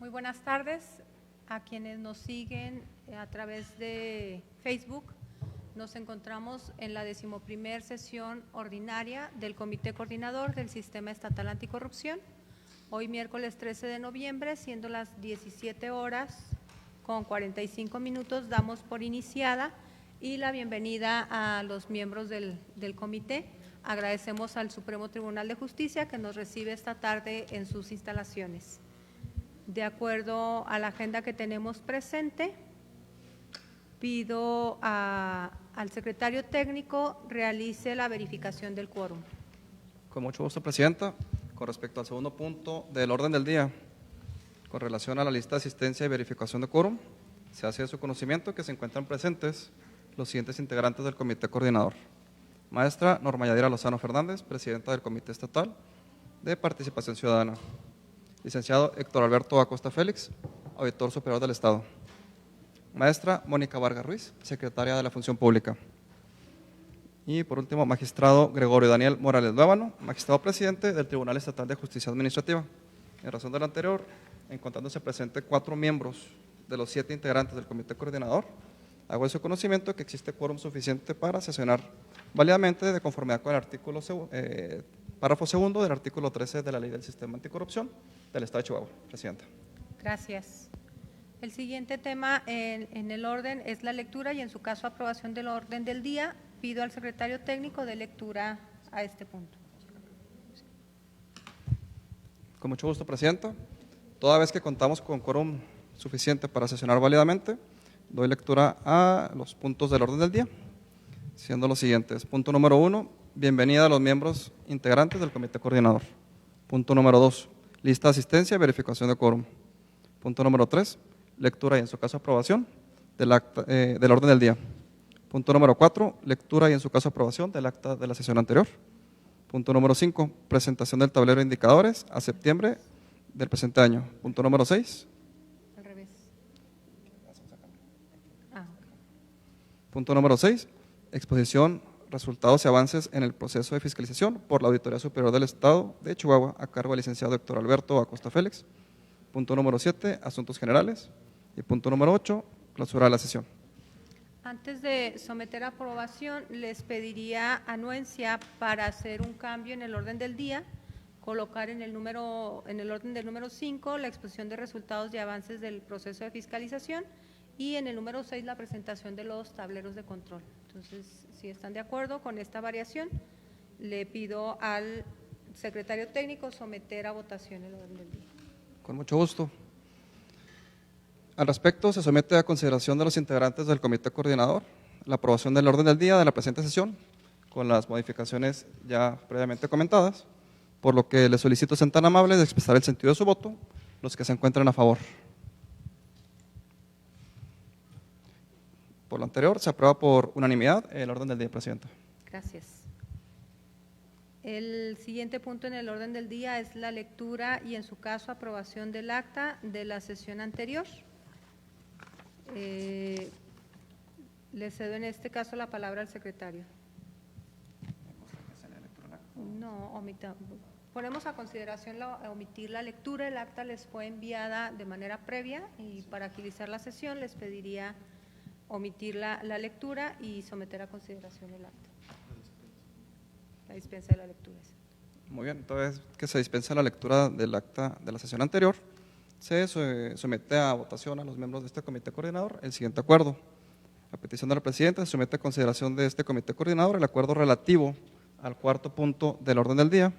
Muy buenas tardes a quienes nos siguen a través de Facebook. Nos encontramos en la 11ª sesión ordinaria del Comité Coordinador del Sistema Estatal Anticorrupción. Hoy miércoles 13 de noviembre, siendo las 17 horas con 45 minutos, damos por iniciada y la bienvenida a los miembros del comité. Agradecemos al Supremo Tribunal de Justicia que nos recibe esta tarde en sus instalaciones. De acuerdo a la agenda que tenemos presente, pido al secretario técnico realice la verificación del quórum. Con mucho gusto, Presidenta. Con respecto al segundo punto del orden del día, con relación a la lista de asistencia y verificación de quórum, se hace de su conocimiento que se encuentran presentes los siguientes integrantes del Comité Coordinador. Maestra Norma Yadira Lozano Fernández, Presidenta del Comité Estatal de Participación Ciudadana. Licenciado Héctor Alberto Acosta Félix, Auditor Superior del Estado. Maestra Mónica Vargas Ruiz, Secretaria de la Función Pública. Y por último, magistrado Gregorio Daniel Morales Luébano, magistrado presidente del Tribunal Estatal de Justicia Administrativa. En razón de lo anterior, encontrándose presente 4 miembros de los 7 integrantes del Comité Coordinador, hago de su conocimiento que existe quórum suficiente para sesionar válidamente de conformidad con el artículo párrafo segundo del artículo 13 de la Ley del Sistema Anticorrupción del Estado de Chihuahua. Presidenta. Gracias. El siguiente tema en el orden es la lectura y en su caso aprobación del orden del día. Pido al secretario técnico de lectura a este punto. Con mucho gusto, Presidenta. Toda vez que contamos con quórum suficiente para sesionar válidamente, doy lectura a los puntos del orden del día, siendo los siguientes. Punto número 1, bienvenida a los miembros integrantes del Comité Coordinador. Punto número 2, lista de asistencia y verificación de quórum. Punto número 3, lectura y en su caso aprobación del orden del día. Punto número 4, lectura y en su caso aprobación del acta de la sesión anterior. Punto número 5, presentación del tablero de indicadores a septiembre del presente año. Punto número 6. Al revés. Punto número 6, exposición, resultados y avances en el proceso de fiscalización por la Auditoría Superior del Estado de Chihuahua a cargo del licenciado Héctor Alberto Acosta Félix. Punto número 7, asuntos generales. Y punto número 8, clausura de la sesión. Antes de someter a aprobación, les pediría anuencia para hacer un cambio en el orden del día, colocar en el orden del número 5 la exposición de resultados y avances del proceso de fiscalización y en el número 6 la presentación de los tableros de control. Entonces, si están de acuerdo con esta variación, le pido al secretario técnico someter a votación el orden del día. Con mucho gusto. Al respecto, se somete a consideración de los integrantes del Comité Coordinador la aprobación del orden del día de la presente sesión, con las modificaciones ya previamente comentadas, por lo que les solicito sean tan amables de expresar el sentido de su voto, los que se encuentren a favor. Por lo anterior, se aprueba por unanimidad el orden del día, Presidenta. Gracias. El siguiente punto en el orden del día es la lectura y, en su caso, aprobación del acta de la sesión anterior. Le cedo en este caso la palabra al secretario. No, ponemos a consideración omitir la lectura. El acta les fue enviada de manera previa y para agilizar la sesión les pediría omitir la lectura y someter a consideración el acta. La dispensa de la lectura. Muy bien, entonces que se dispensa la lectura del acta de la sesión anterior, se somete a votación a los miembros de este Comité Coordinador el siguiente acuerdo. A petición de la Presidenta, se somete a consideración de este Comité Coordinador el acuerdo relativo al cuarto punto del orden del día,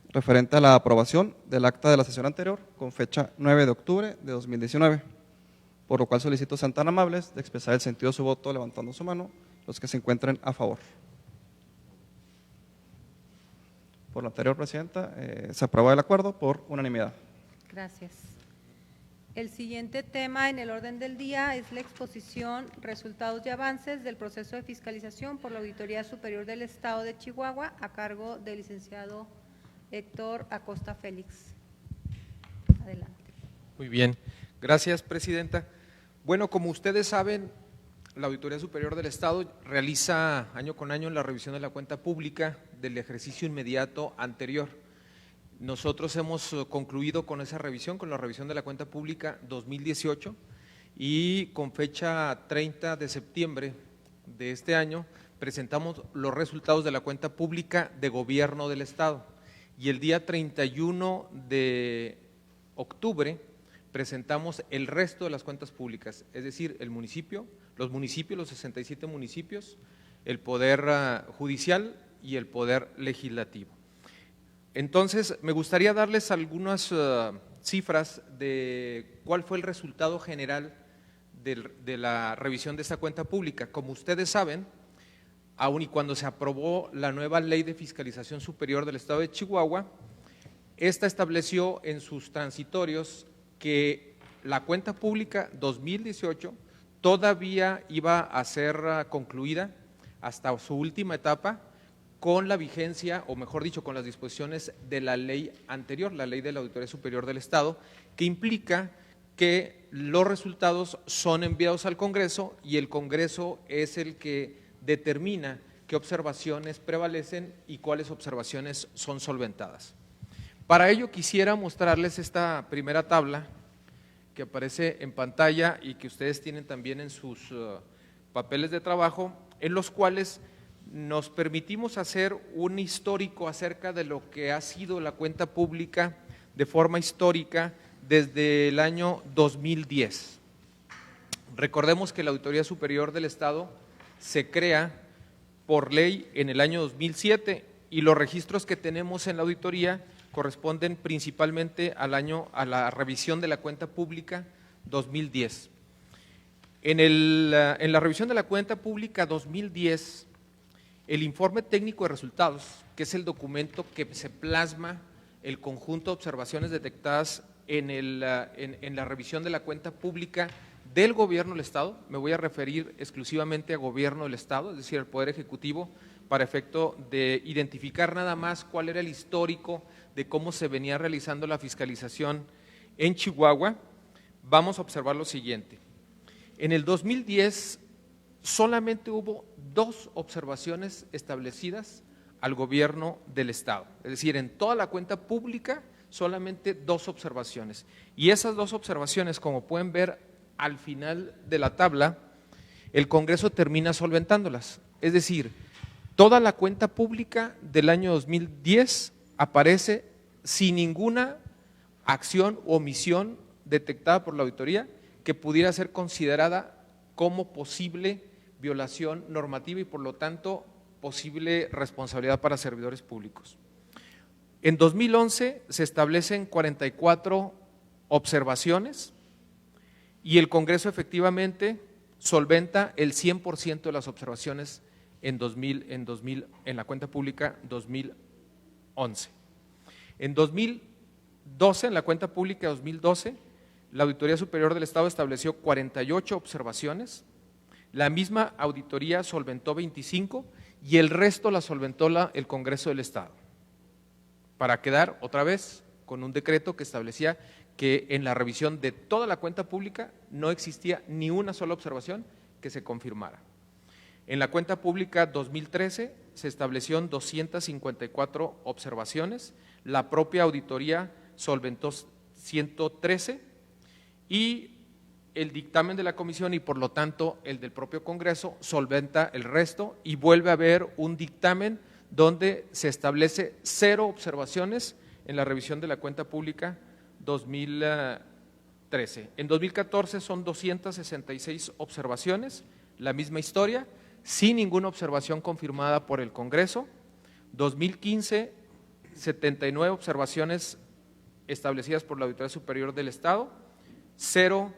referente a la aprobación del acta de la sesión anterior con fecha 9 de octubre de 2019, por lo cual solicito sean tan amables de expresar el sentido de su voto levantando su mano los que se encuentren a favor. Por lo anterior, Presidenta, se aprueba el acuerdo por unanimidad. Gracias. El siguiente tema en el orden del día es la exposición, resultados y avances del proceso de fiscalización por la Auditoría Superior del Estado de Chihuahua a cargo del licenciado Héctor Acosta Félix. Adelante. Muy bien. Gracias, Presidenta. Bueno, como ustedes saben, la Auditoría Superior del Estado realiza año con año la revisión de la cuenta pública del ejercicio inmediato anterior. Nosotros hemos concluido con esa revisión, con la revisión de la cuenta pública 2018 y con fecha 30 de septiembre de este año presentamos los resultados de la cuenta pública de gobierno del Estado y el día 31 de octubre presentamos el resto de las cuentas públicas, es decir, los municipios, los 67 municipios, el Poder Judicial y el Poder Legislativo. Entonces, me gustaría darles algunas cifras de cuál fue el resultado general de la revisión de esta cuenta pública. Como ustedes saben, aun y cuando se aprobó la nueva Ley de Fiscalización Superior del Estado de Chihuahua, esta estableció en sus transitorios que la cuenta pública 2018 todavía iba a ser concluida hasta su última etapa con la vigencia, o mejor dicho, con las disposiciones de la ley anterior, la Ley de la Auditoría Superior del Estado, que implica que los resultados son enviados al Congreso y el Congreso es el que determina qué observaciones prevalecen y cuáles observaciones son solventadas. Para ello quisiera mostrarles esta primera tabla que aparece en pantalla y que ustedes tienen también en sus papeles de trabajo, en los cuales nos permitimos hacer un histórico acerca de lo que ha sido la cuenta pública de forma histórica desde el año 2010. Recordemos que la Auditoría Superior del Estado se crea por ley en el año 2007 y los registros que tenemos en la auditoría corresponden principalmente a la revisión de la cuenta pública 2010. En la revisión de la cuenta pública 2010, el informe técnico de resultados, que es el documento que se plasma el conjunto de observaciones detectadas en la revisión de la cuenta pública del Gobierno del Estado, me voy a referir exclusivamente a Gobierno del Estado, es decir, al Poder Ejecutivo, para efecto de identificar nada más cuál era el histórico de cómo se venía realizando la fiscalización en Chihuahua. Vamos a observar lo siguiente. En el 2010 solamente hubo 2 observaciones establecidas al Gobierno del Estado, es decir, en toda la cuenta pública solamente 2 observaciones. Y esas 2 observaciones, como pueden ver al final de la tabla, el Congreso termina solventándolas, es decir, toda la cuenta pública del año 2010 aparece sin ninguna acción o omisión detectada por la auditoría que pudiera ser considerada como posible violación normativa y por lo tanto posible responsabilidad para servidores públicos. En 2011 se establecen 44 observaciones y el Congreso efectivamente solventa el 100% de las observaciones en la cuenta pública 2011. En 2012, en la cuenta pública 2012, la Auditoría Superior del Estado estableció 48 observaciones, la misma auditoría solventó 25 y el resto la solventó el Congreso del Estado, para quedar otra vez con un decreto que establecía que en la revisión de toda la cuenta pública no existía ni una sola observación que se confirmara. En la cuenta pública 2013 se establecieron 254 observaciones, la propia auditoría solventó 113 y el dictamen de la comisión y por lo tanto el del propio Congreso solventa el resto y vuelve a haber un dictamen donde se establece 0 observaciones en la revisión de la cuenta pública 2013. En 2014 son 266 observaciones, la misma historia, sin ninguna observación confirmada por el Congreso. 2015, 79 observaciones establecidas por la Auditoría Superior del Estado, 0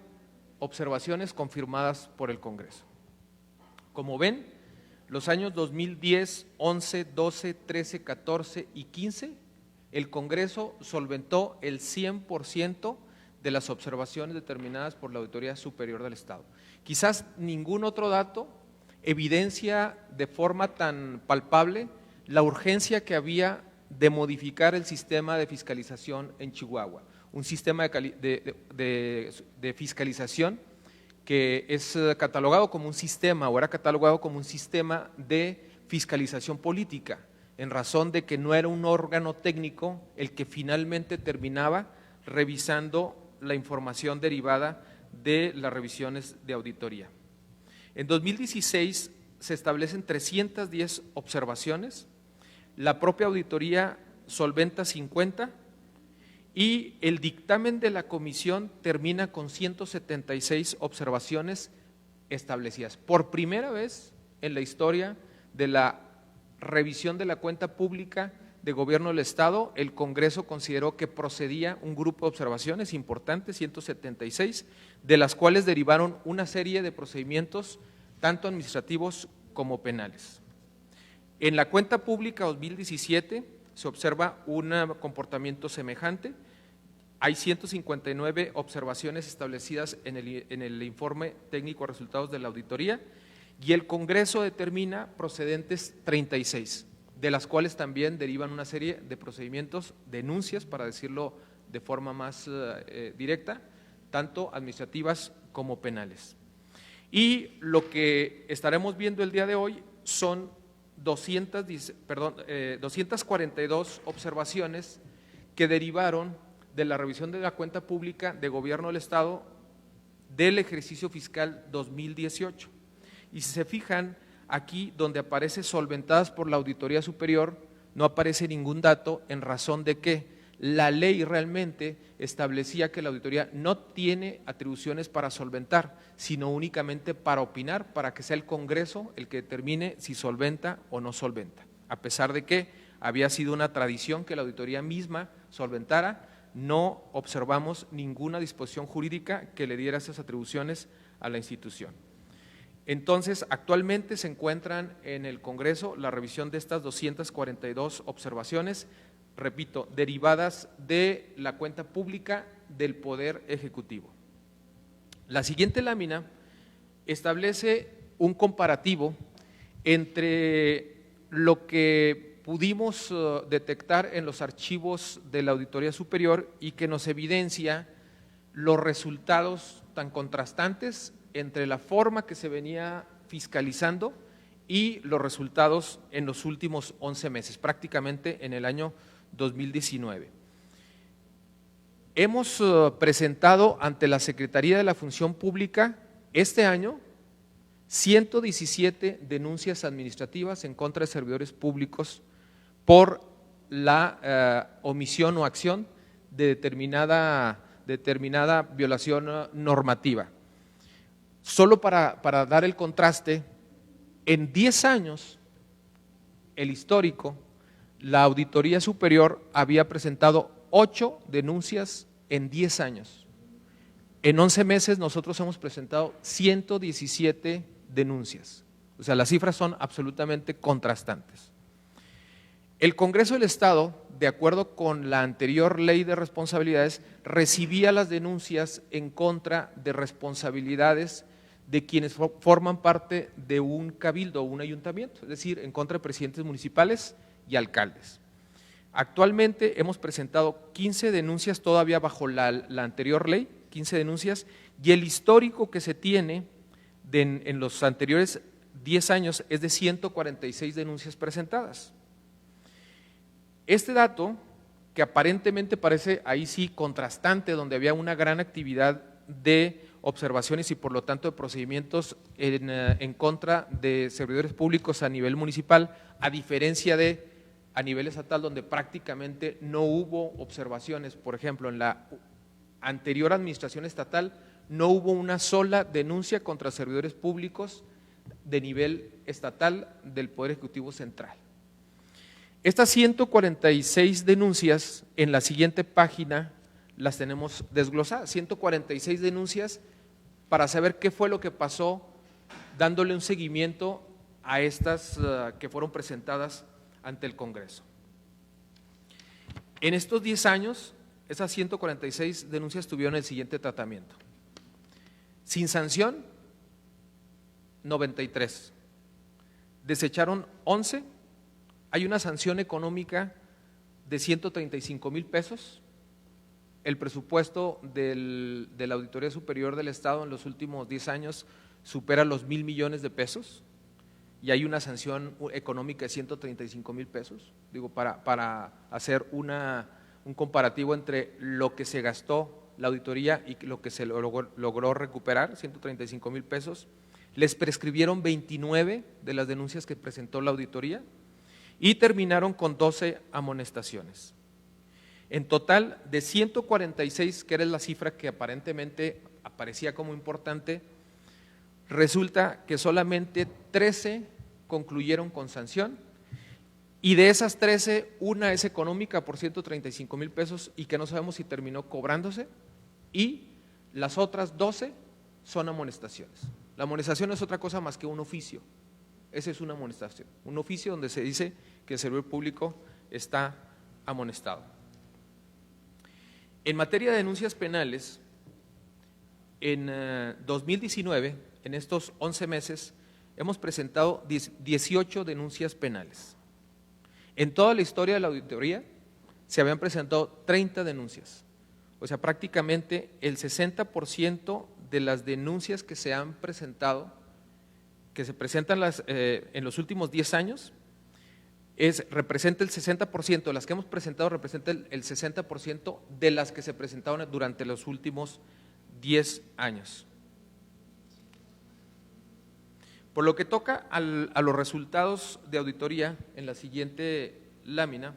observaciones confirmadas por el Congreso. Como ven, los años 2010, 11, 12, 13, 14 y 15, el Congreso solventó el 100% de las observaciones determinadas por la Auditoría Superior del Estado. Quizás ningún otro dato evidencia de forma tan palpable la urgencia que había de modificar el sistema de fiscalización en Chihuahua, un sistema de fiscalización que es catalogado como un sistema o era catalogado como un sistema de fiscalización política, en razón de que no era un órgano técnico el que finalmente terminaba revisando la información derivada de las revisiones de auditoría. En 2016 se establecen 310 observaciones, la propia auditoría solventa 50 y el dictamen de la comisión termina con 176 observaciones establecidas. Por primera vez en la historia de la revisión de la cuenta pública de gobierno del Estado, el Congreso consideró que procedía un grupo de observaciones importantes, 176, de las cuales derivaron una serie de procedimientos tanto administrativos como penales. En la cuenta pública 2017 se observa un comportamiento semejante. Hay 159 observaciones establecidas en el informe técnico de resultados de la auditoría y el Congreso determina procedentes 36, de las cuales también derivan una serie de procedimientos, denuncias, para decirlo de forma más directa, tanto administrativas como penales. Y lo que estaremos viendo el día de hoy son 242 observaciones que derivaron de la revisión de la cuenta pública de gobierno del Estado del ejercicio fiscal 2018. Y si se fijan, aquí donde aparece solventadas por la Auditoría Superior, no aparece ningún dato en razón de que la ley realmente establecía que la auditoría no tiene atribuciones para solventar, sino únicamente para opinar, para que sea el Congreso el que determine si solventa o no solventa. A pesar de que había sido una tradición que la auditoría misma solventara, no observamos ninguna disposición jurídica que le diera esas atribuciones a la institución. Entonces, actualmente se encuentran en el Congreso la revisión de estas 242 observaciones, repito, derivadas de la cuenta pública del Poder Ejecutivo. La siguiente lámina establece un comparativo entre lo que pudimos detectar en los archivos de la Auditoría Superior y que nos evidencia los resultados tan contrastantes entre la forma que se venía fiscalizando y los resultados en los últimos 11 meses, prácticamente en el año 2019. Hemos presentado ante la Secretaría de la Función Pública este año 117 denuncias administrativas en contra de servidores públicos por la omisión o acción de determinada violación normativa. Solo para dar el contraste, en 10 años, el histórico, la Auditoría Superior había presentado 8 denuncias en 10 años. En 11 meses nosotros hemos presentado 117 denuncias. O sea, las cifras son absolutamente contrastantes. El Congreso del Estado, de acuerdo con la anterior ley de responsabilidades, recibía las denuncias en contra de responsabilidades de quienes forman parte de un cabildo o un ayuntamiento, es decir, en contra de presidentes municipales y alcaldes. Actualmente hemos presentado 15 denuncias todavía bajo la anterior ley, 15 denuncias, y el histórico que se tiene en los anteriores 10 años es de 146 denuncias presentadas. Este dato, que aparentemente parece ahí sí contrastante, donde había una gran actividad de observaciones y por lo tanto de procedimientos en contra de servidores públicos a nivel municipal, a diferencia de a nivel estatal, donde prácticamente no hubo observaciones. Por ejemplo, en la anterior administración estatal no hubo una sola denuncia contra servidores públicos de nivel estatal del Poder Ejecutivo Central. Estas 146 denuncias en la siguiente página las tenemos desglosadas, 146 denuncias para saber qué fue lo que pasó, dándole un seguimiento a estas que fueron presentadas ante el Congreso. En estos 10 años, esas 146 denuncias tuvieron el siguiente tratamiento: sin sanción, 93, desecharon 11, hay una sanción económica de 135,000 pesos, el presupuesto de la Auditoría Superior del Estado en los últimos 10 años supera los 1,000 millones de pesos, y hay una sanción económica de 135,000 pesos, digo, para hacer un comparativo entre lo que se gastó la auditoría y lo que se logró recuperar, 135,000 pesos. Les prescribieron 29 de las denuncias que presentó la auditoría y terminaron con 12 amonestaciones. En total, de 146, que era la cifra que aparentemente aparecía como importante, resulta que solamente 13 concluyeron con sanción, y de esas 13, una es económica por 135,000 pesos y que no sabemos si terminó cobrándose, y las otras 12 son amonestaciones. La amonestación es otra cosa más que un oficio. Esa es una amonestación, un oficio donde se dice que el servidor público está amonestado. En materia de denuncias penales, en 2019, en estos 11 meses, hemos presentado 18 denuncias penales. En toda la historia de la auditoría se habían presentado 30 denuncias. O sea, prácticamente el 60% de las denuncias que se han presentado, que se presentan en los últimos 10 años, representa el 60%, de las que hemos presentado representa el 60% de las que se presentaron durante los últimos 10 años. Por lo que toca a los resultados de auditoría, en la siguiente lámina,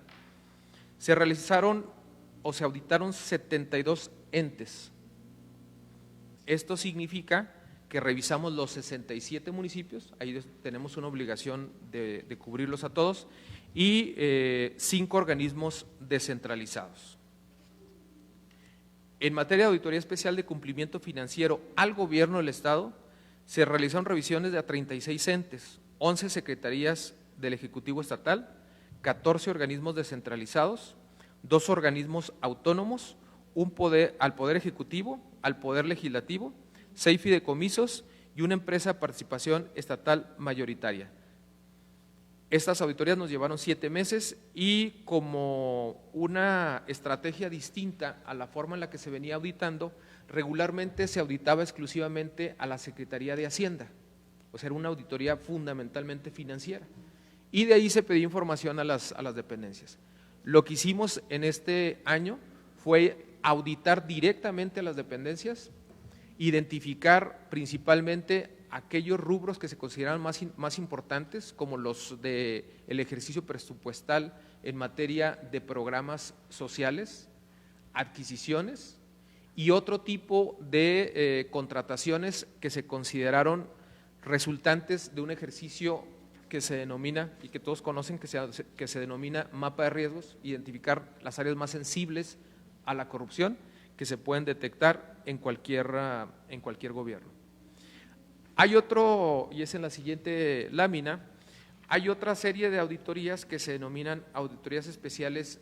se realizaron o se auditaron 72 entes. Esto significa que revisamos los 67 municipios, ahí tenemos una obligación de cubrirlos a todos, y 5 organismos descentralizados. En materia de auditoría especial de cumplimiento financiero al gobierno del Estado, se realizaron revisiones de 36 entes, 11 secretarías del Ejecutivo Estatal, 14 organismos descentralizados, 2 organismos autónomos, al Poder Ejecutivo, al Poder Legislativo, 6 fideicomisos y una empresa de participación estatal mayoritaria. Estas auditorías nos llevaron 7 meses y como una estrategia distinta a la forma en la que se venía auditando, regularmente se auditaba exclusivamente a la Secretaría de Hacienda, o sea, era una auditoría fundamentalmente financiera, y de ahí se pedía información a las dependencias. Lo que hicimos en este año fue auditar directamente a las dependencias, identificar principalmente aquellos rubros que se consideran más importantes, como los del ejercicio presupuestal en materia de programas sociales, adquisiciones y otro tipo de contrataciones que se consideraron resultantes de un ejercicio que se denomina, y que todos conocen, que se denomina mapa de riesgos, identificar las áreas más sensibles a la corrupción que se pueden detectar en cualquier gobierno. Hay otro, y es en la siguiente lámina, hay otra serie de auditorías que se denominan auditorías especiales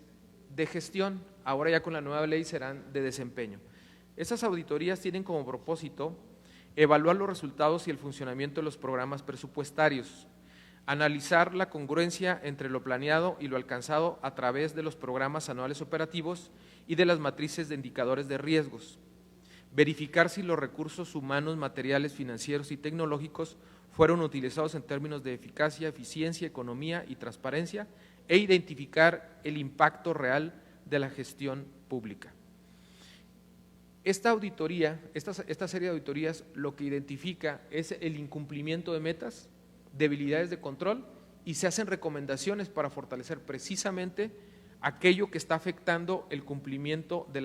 de gestión, ahora ya con la nueva ley serán de desempeño. Esas auditorías tienen como propósito evaluar los resultados y el funcionamiento de los programas presupuestarios, analizar la congruencia entre lo planeado y lo alcanzado a través de los programas anuales operativos y de las matrices de indicadores de riesgos, verificar si los recursos humanos, materiales, financieros y tecnológicos fueron utilizados en términos de eficacia, eficiencia, economía y transparencia, e identificar el impacto real de la gestión pública. Esta auditoría, esta serie de auditorías lo que identifica es el incumplimiento de metas, debilidades de control, y se hacen recomendaciones para fortalecer precisamente aquello que está afectando el cumplimiento de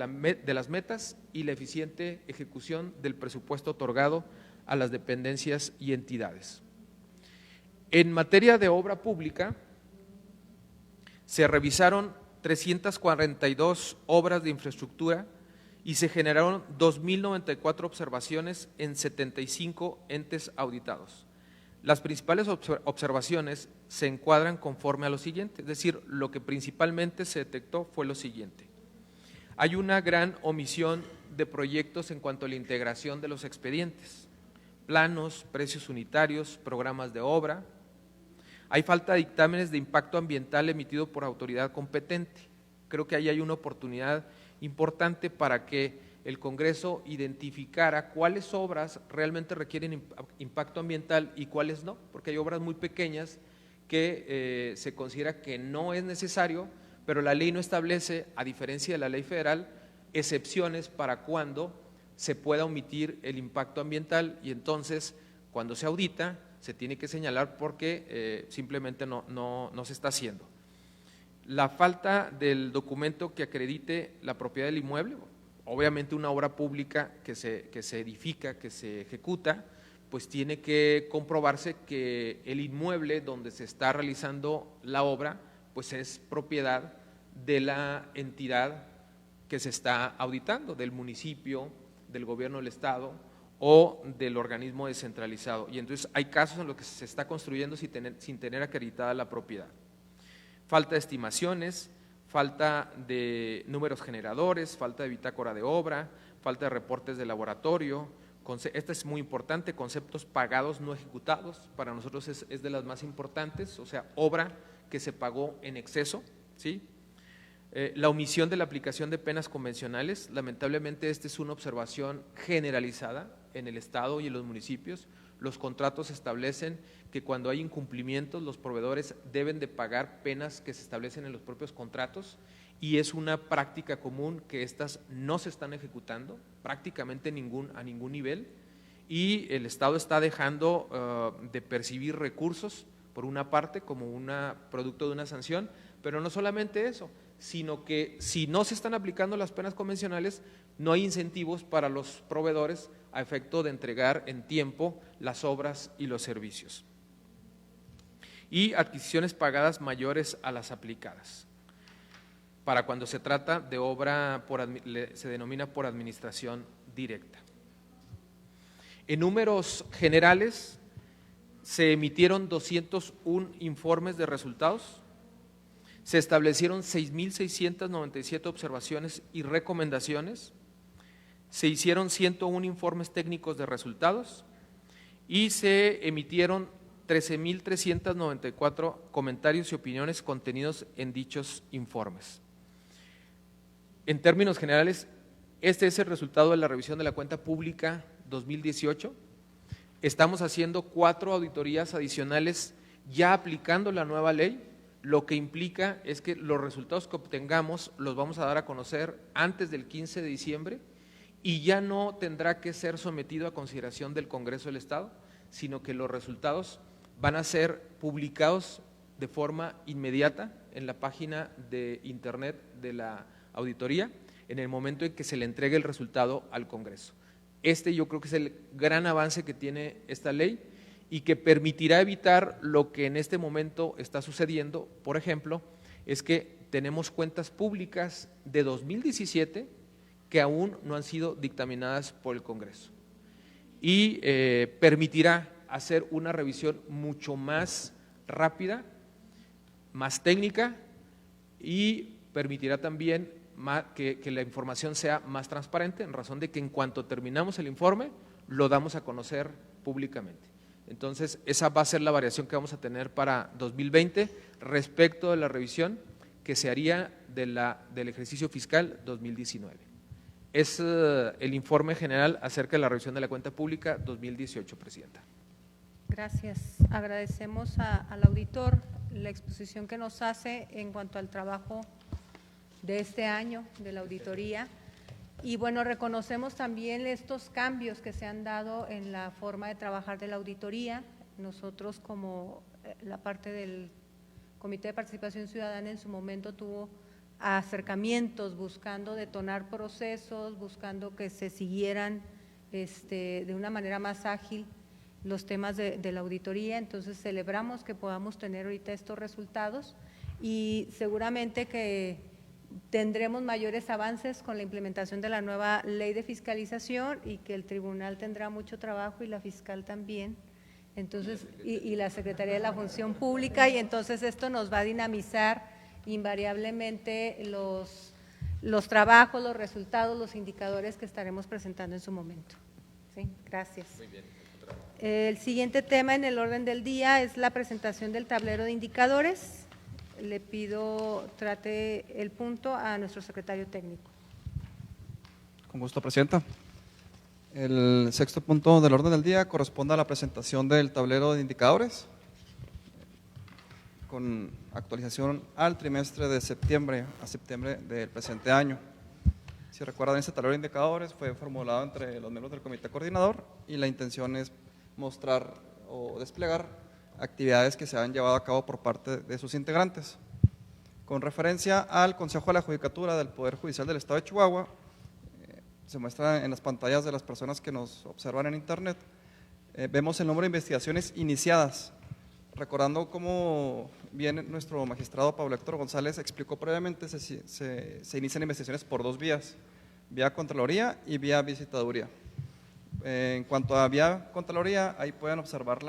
las metas y la eficiente ejecución del presupuesto otorgado a las dependencias y entidades. En materia de obra pública, se revisaron 342 obras de infraestructura y se generaron 2.094 observaciones en 75 entes auditados. Las principales observaciones se encuadran conforme a lo siguiente, es decir, lo que principalmente se detectó fue lo siguiente. Hay una gran omisión de proyectos en cuanto a la integración de los expedientes, planos, precios unitarios, programas de obra. Hay falta de dictámenes de impacto ambiental emitido por autoridad competente. Creo que ahí hay una oportunidad importante para que el Congreso identificara cuáles obras realmente requieren impacto ambiental y cuáles no, porque hay obras muy pequeñas que se considera que no es necesario, pero la ley no establece, a diferencia de la ley federal, excepciones para cuando se pueda omitir el impacto ambiental, y entonces cuando se audita se tiene que señalar porque simplemente no se está haciendo. La falta del documento que acredite la propiedad del inmueble, obviamente una obra pública que se edifica, que se ejecuta, pues tiene que comprobarse que el inmueble donde se está realizando la obra pues es propiedad de la entidad que se está auditando, del municipio, del gobierno del estado o del organismo descentralizado. Y entonces hay casos en los que se está construyendo sin tener acreditada la propiedad. Falta de estimaciones, falta de números generadores, falta de bitácora de obra, falta de reportes de laboratorio. Esta es muy importante, conceptos pagados no ejecutados, para nosotros es de las más importantes, o sea, obra que se pagó en exceso, ¿sí? La omisión de la aplicación de penas convencionales, lamentablemente esta es una observación generalizada en el estado y en los municipios. Los contratos establecen que cuando hay incumplimientos los proveedores deben de pagar penas que se establecen en los propios contratos, y es una práctica común que estas no se están ejecutando prácticamente a ningún nivel, y el Estado está dejando de percibir recursos por una parte como un producto de una sanción, pero no solamente eso, sino que si no se están aplicando las penas convencionales, no hay incentivos para los proveedores a efecto de entregar en tiempo las obras y los servicios. Y adquisiciones pagadas mayores a las aplicadas. Para cuando se trata de obra, se denomina por administración directa. En números generales, se emitieron 201 informes de resultados, se establecieron 6.697 observaciones y recomendaciones, se hicieron 101 informes técnicos de resultados y se emitieron 13.394 comentarios y opiniones contenidos en dichos informes. En términos generales, este es el resultado de la revisión de la cuenta pública 2018. Estamos haciendo 4 auditorías adicionales ya aplicando la nueva ley, lo que implica es que los resultados que obtengamos los vamos a dar a conocer antes del 15 de diciembre y ya no tendrá que ser sometido a consideración del Congreso del Estado, sino que los resultados van a ser publicados de forma inmediata en la página de internet de la auditoría en el momento en que se le entregue el resultado al Congreso. Yo creo que es el gran avance que tiene esta ley y que permitirá evitar lo que en este momento está sucediendo. Por ejemplo, es que tenemos cuentas públicas de 2017 que aún no han sido dictaminadas por el Congreso y permitirá hacer una revisión mucho más rápida, más técnica, y permitirá también que la información sea más transparente, en razón de que en cuanto terminamos el informe lo damos a conocer públicamente. Entonces, esa va a ser la variación que vamos a tener para 2020 respecto de la revisión que se haría del ejercicio fiscal 2019. Es el informe general acerca de la revisión de la cuenta pública 2018, Presidenta. Gracias. Agradecemos al auditor la exposición que nos hace en cuanto al trabajo de este año de la auditoría. Y bueno, reconocemos también estos cambios que se han dado en la forma de trabajar de la auditoría. Nosotros, como la parte del Comité de Participación Ciudadana, en su momento tuvo acercamientos buscando detonar procesos, buscando que se siguieran de una manera más ágil los temas de la auditoría. Entonces celebramos que podamos tener ahorita estos resultados y seguramente que tendremos mayores avances con la implementación de la nueva ley de fiscalización y que el tribunal tendrá mucho trabajo y la fiscal también, entonces y la Secretaría de la Función Pública, y entonces esto nos va a dinamizar invariablemente los trabajos, los resultados, los indicadores que estaremos presentando en su momento. ¿Sí? Gracias. Muy bien. El siguiente tema en el orden del día es la presentación del tablero de indicadores. Le pido trate el punto a nuestro secretario técnico. Con gusto, Presidenta. El sexto punto del orden del día corresponde a la presentación del tablero de indicadores con actualización al trimestre de septiembre a septiembre del presente año. Si recuerdan, este tablero de indicadores fue formulado entre los miembros del comité coordinador y la intención es mostrar o desplegar actividades que se han llevado a cabo por parte de sus integrantes. Con referencia al Consejo de la Judicatura del Poder Judicial del Estado de Chihuahua, se muestra en las pantallas de las personas que nos observan en internet, vemos el número de investigaciones iniciadas. Recordando cómo bien nuestro magistrado Pablo Héctor González explicó previamente, se inician investigaciones por dos vías, vía Contraloría y vía Visitaduría. En cuanto a vía Contraloría, ahí pueden observar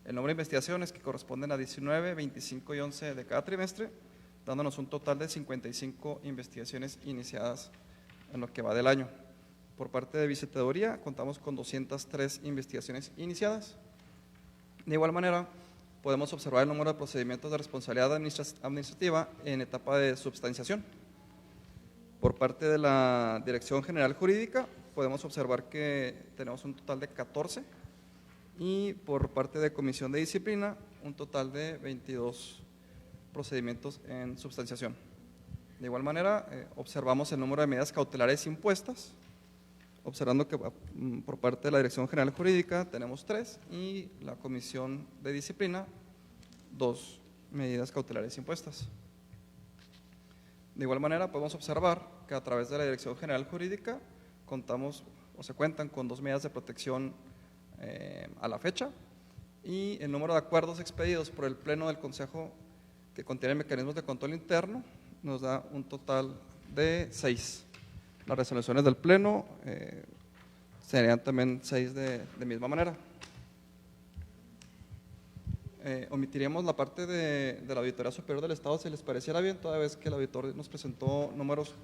el número de investigaciones que corresponden a 19, 25 y 11 de cada trimestre, dándonos un total de 55 investigaciones iniciadas en lo que va del año. Por parte de Visitaduría, contamos con 203 investigaciones iniciadas. De igual manera, podemos observar el número de procedimientos de responsabilidad administrativa en etapa de substanciación. Por parte de la Dirección General Jurídica, podemos observar que tenemos un total de 14 y por parte de Comisión de Disciplina, un total de 22 procedimientos en substanciación. De igual manera, observamos el número de medidas cautelares impuestas, observando que por parte de la Dirección General Jurídica tenemos 3 y la Comisión de Disciplina 2 medidas cautelares impuestas. De igual manera podemos observar que a través de la Dirección General Jurídica contamos o se cuentan con 2 medidas de protección a la fecha y el número de acuerdos expedidos por el Pleno del Consejo que contiene mecanismos de control interno nos da un total de 6. Las resoluciones del Pleno serían también 6 de misma manera. Omitiríamos la parte de la Auditoría Superior del Estado si les pareciera bien, toda vez que el auditor nos presentó números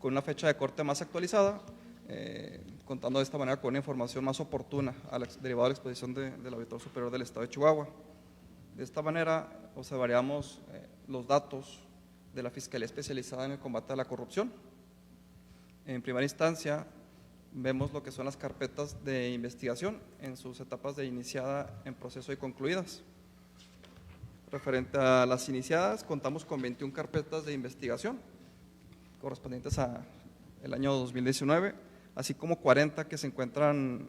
con una fecha de corte más actualizada, contando de esta manera con una información más oportuna derivada de la exposición del Auditor Superior del Estado de Chihuahua. De esta manera observaríamos los datos de la Fiscalía Especializada en el Combate a la Corrupción. En primera instancia, vemos lo que son las carpetas de investigación en sus etapas de iniciada, en proceso y concluidas. Referente a las iniciadas, contamos con 21 carpetas de investigación correspondientes al año 2019, así como 40 que se encuentran,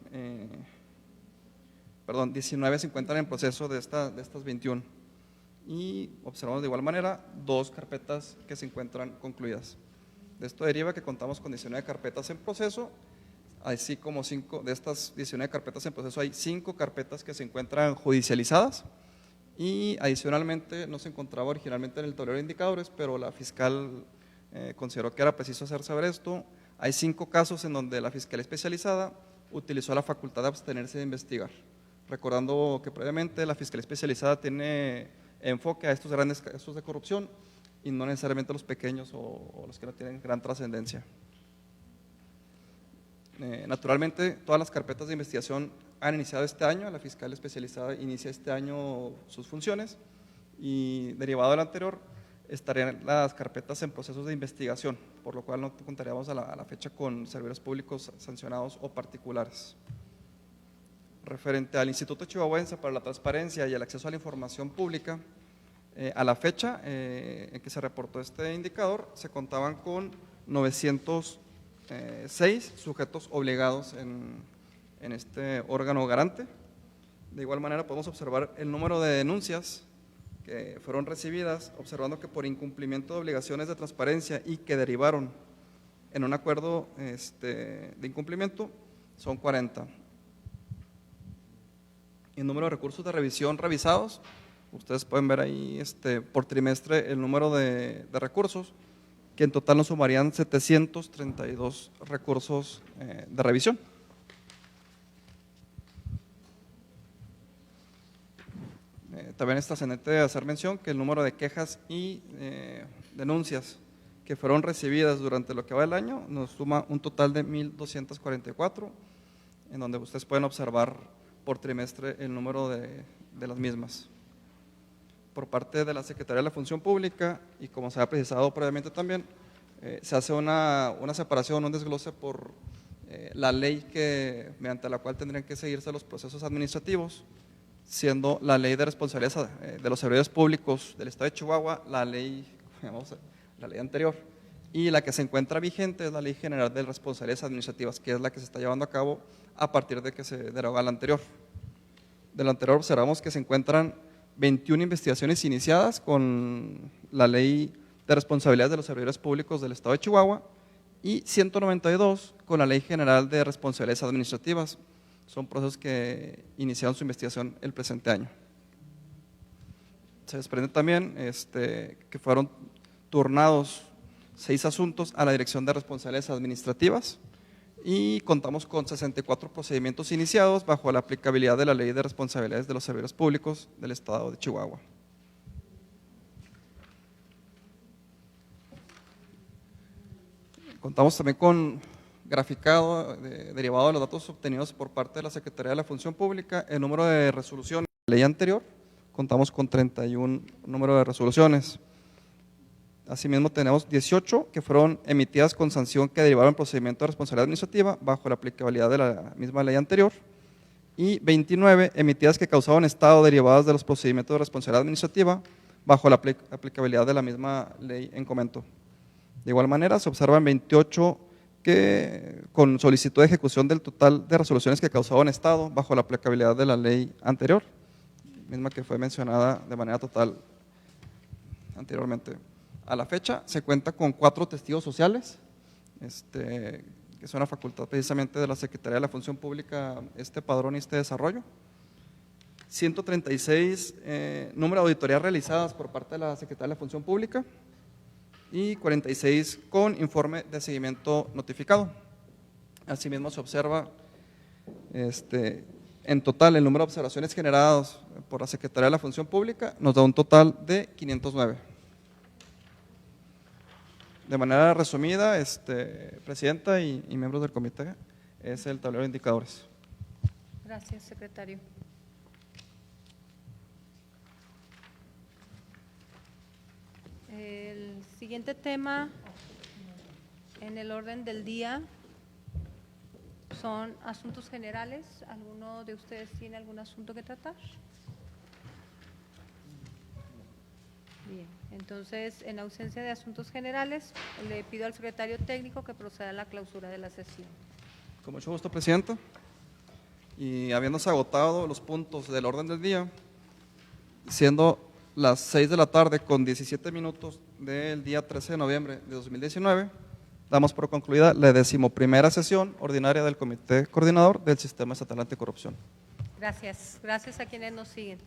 19 se encuentran en proceso de estas 21. Y observamos de igual manera 2 carpetas que se encuentran concluidas. De esto deriva que contamos con 19 carpetas en proceso, así como 5 de estas 19 carpetas en proceso hay 5 carpetas que se encuentran judicializadas y adicionalmente no se encontraba originalmente en el tablero de indicadores, pero la fiscal consideró que era preciso hacer saber esto. Hay 5 casos en donde la Fiscalía Especializada utilizó la facultad de abstenerse de investigar, recordando que previamente la Fiscalía Especializada tiene enfoque a estos grandes casos de corrupción y no necesariamente los pequeños o los que no tienen gran trascendencia. Naturalmente, todas las carpetas de investigación han iniciado este año, la Fiscalía Especializada inicia este año sus funciones y derivado del anterior estarían las carpetas en procesos de investigación, por lo cual no contaríamos a la fecha con servidores públicos sancionados o particulares. Referente al Instituto Chihuahuense para la Transparencia y el Acceso a la Información Pública, a la fecha en que se reportó este indicador, se contaban con 906 sujetos obligados en este órgano garante. De igual manera podemos observar el número de denuncias que fueron recibidas, observando que por incumplimiento de obligaciones de transparencia y que derivaron en un acuerdo de incumplimiento son 40. El número de recursos de revisión revisados, ustedes pueden ver ahí por trimestre el número de recursos, que en total nos sumarían 732 recursos de revisión. También es trascendente hacer mención que el número de quejas y denuncias que fueron recibidas durante lo que va del año nos suma un total de 1,244, en donde ustedes pueden observar por trimestre el número de las mismas. Por parte de la Secretaría de la Función Pública, y como se ha precisado previamente también, Se hace una separación, un desglose por la ley mediante la cual tendrían que seguirse los procesos administrativos, siendo la ley de responsabilidades de los servidores públicos del Estado de Chihuahua la ley anterior, y la que se encuentra vigente es la Ley General de Responsabilidades Administrativas, que es la que se está llevando a cabo a partir de que se deroga la anterior. De lo anterior observamos que se encuentran 21 investigaciones iniciadas con la Ley de Responsabilidades de los Servidores Públicos del Estado de Chihuahua y 192 con la Ley General de Responsabilidades Administrativas. Son procesos que iniciaron su investigación el presente año. Se desprende también que fueron turnados 6 asuntos a la Dirección de Responsabilidades Administrativas y contamos con 64 procedimientos iniciados bajo la aplicabilidad de la Ley de Responsabilidades de los Servidores Públicos del Estado de Chihuahua. Contamos también con graficado derivado de los datos obtenidos por parte de la Secretaría de la Función Pública, el número de resoluciones de la ley anterior. Contamos con 31 número de resoluciones. Asimismo, tenemos 18 que fueron emitidas con sanción que derivaron del procedimiento de responsabilidad administrativa bajo la aplicabilidad de la misma ley anterior, y 29 emitidas que causaban estado derivadas de los procedimientos de responsabilidad administrativa bajo la aplicabilidad de la misma ley en comento. De igual manera, se observan 28 que con solicitud de ejecución del total de resoluciones que causaban estado bajo la aplicabilidad de la ley anterior, misma que fue mencionada de manera total anteriormente. A la fecha se cuenta con 4 testigos sociales, que es una facultad precisamente de la Secretaría de la Función Pública, este padrón y este desarrollo. 136 número de auditorías realizadas por parte de la Secretaría de la Función Pública y 46 con informe de seguimiento notificado. Asimismo se observa en total el número de observaciones generadas por la Secretaría de la Función Pública nos da un total de 509. De manera resumida, Presidenta y miembros del comité, es el tablero de indicadores. Gracias, secretario. El siguiente tema en el orden del día son asuntos generales. ¿Alguno de ustedes tiene algún asunto que tratar? Bien, entonces, en ausencia de asuntos generales, le pido al secretario técnico que proceda a la clausura de la sesión. Con mucho gusto, Presidenta. Y habiéndose agotado los puntos del orden del día, siendo las 6 de la tarde con 17 minutos del día 13 de noviembre de 2019, damos por concluida la 11ª sesión ordinaria del Comité Coordinador del Sistema Estatal Anticorrupción. Gracias. Gracias a quienes nos siguen.